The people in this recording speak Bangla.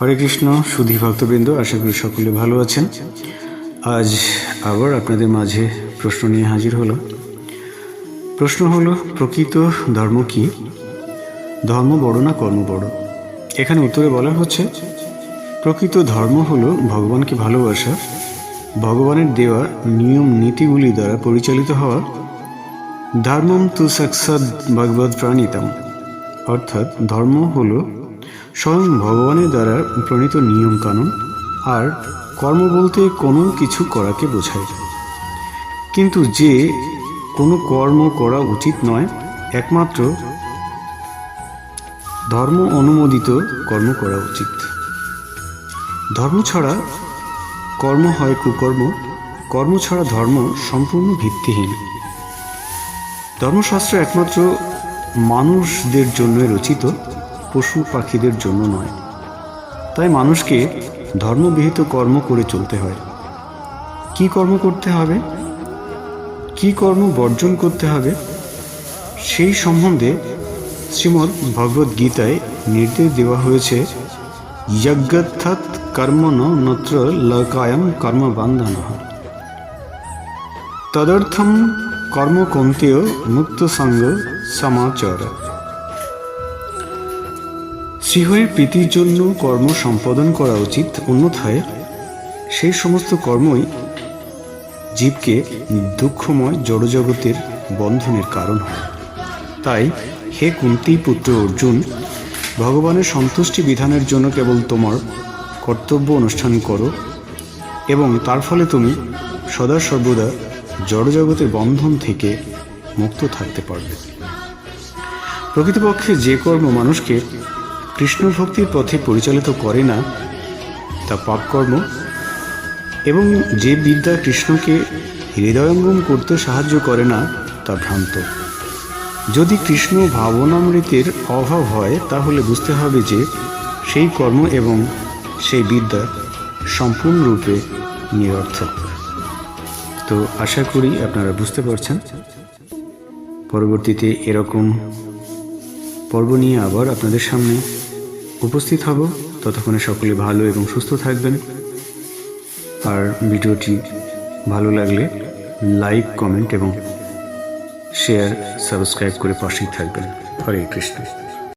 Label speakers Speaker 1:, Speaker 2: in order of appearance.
Speaker 1: হরে কৃষ্ণ সুধী ভক্তবৃন্দ, আশা করি সকলে ভালো আছেন। আজ আবার আপনাদের মাঝে প্রশ্ন নিয়ে হাজির হলো। প্রশ্ন হলো, প্রকৃত ধর্ম কি? ধর্ম বড় না কর্ম বড়? এখানে উত্তরে বলা হচ্ছে, প্রকৃত ধর্ম হলো ভগবানকে ভালোবাসা, ভগবানের দেওয়া নিয়ম নীতিগুলি দ্বারা পরিচালিত হওয়া। ধর্মম তু সাক্ষাৎ ভগবৎ প্রাণিতম, অর্থাৎ ধর্ম হলো স্বয়ং ভগবানের দ্বারা প্রণীত নিয়ম কানুন, আর কর্ম বলতে কোনো কিছু করাকে বোঝায়। কিন্তু যে কোনো কর্ম করা উচিত নয়, একমাত্র ধর্ম অনুমোদিত কর্ম করা উচিত। ধর্ম ছাড়া কর্ম হয় কুকর্ম, কর্ম ছাড়া ধর্ম সম্পূর্ণ ভিত্তিহীন। ধর্মশাস্ত্র একমাত্র মানুষদের জন্য রচিত, পশু পাখিদের জন্য নয়। তাই মানুষকে ধর্মবিহিত কর্ম করে চলতে হয়। কি কর্ম করতে হবে, কি কর্ম বর্জন করতে হবে, সেই সম্বন্ধে শ্রীমদ্ ভগবদ্ গীতায় নির্দেশ দেওয়া হয়েছে। যজ্ঞার্থাৎ কর্মণ নত্র লোকায়ং কর্মবন্ধনঃ, তদর্থম কর্ম কৌন্তেয় মুক্ত সঙ্গ সমাচর। শ্রীহরির প্রীতির জন্য কর্ম সম্পাদন করা উচিত, অন্যথায় সেই সমস্ত কর্মই জীবকে দুঃখময় জড়জগতের বন্ধনের কারণ হয়। তাই হে কুন্তী পুত্র অর্জুন, ভগবানের সন্তুষ্টি বিধানের জন্য কেবল তোমার কর্তব্য অনুষ্ঠান করো, এবং তার ফলে তুমি সদা সর্বদা জড়জগতের বন্ধন থেকে মুক্ত থাকতে পারবে। প্রকৃতপক্ষে যে কর্ম মানুষকে কৃষ্ণ ভক্তির পথে পরিচালিত করে না, তা পাপকর্ম, এবং যে বিদ্যা কৃষ্ণকে হৃদয়ঙ্গম করতে সাহায্য করে না, তা ভ্রান্ত। যদি কৃষ্ণ ভাবনামৃতের অভাব হয়, তাহলে বুঝতে হবে যে সেই কর্ম এবং সেই বিদ্যা সম্পূর্ণরূপে নিরর্থক। তো আশা করি আপনারা বুঝতে পারছেন। পরবর্তীতে এরকম পর্ব নিয়ে আবার আপনাদের সামনে উপস্থিত হব। ততক্ষণে সকলে ভালো এবং সুস্থ থাকবেন। আর ভিডিওটি ভালো লাগলে লাইক, কমেন্ট এবং শেয়ার, সাবস্ক্রাইব করে পাশেই থাকবেন। হরে কৃষ্ণ।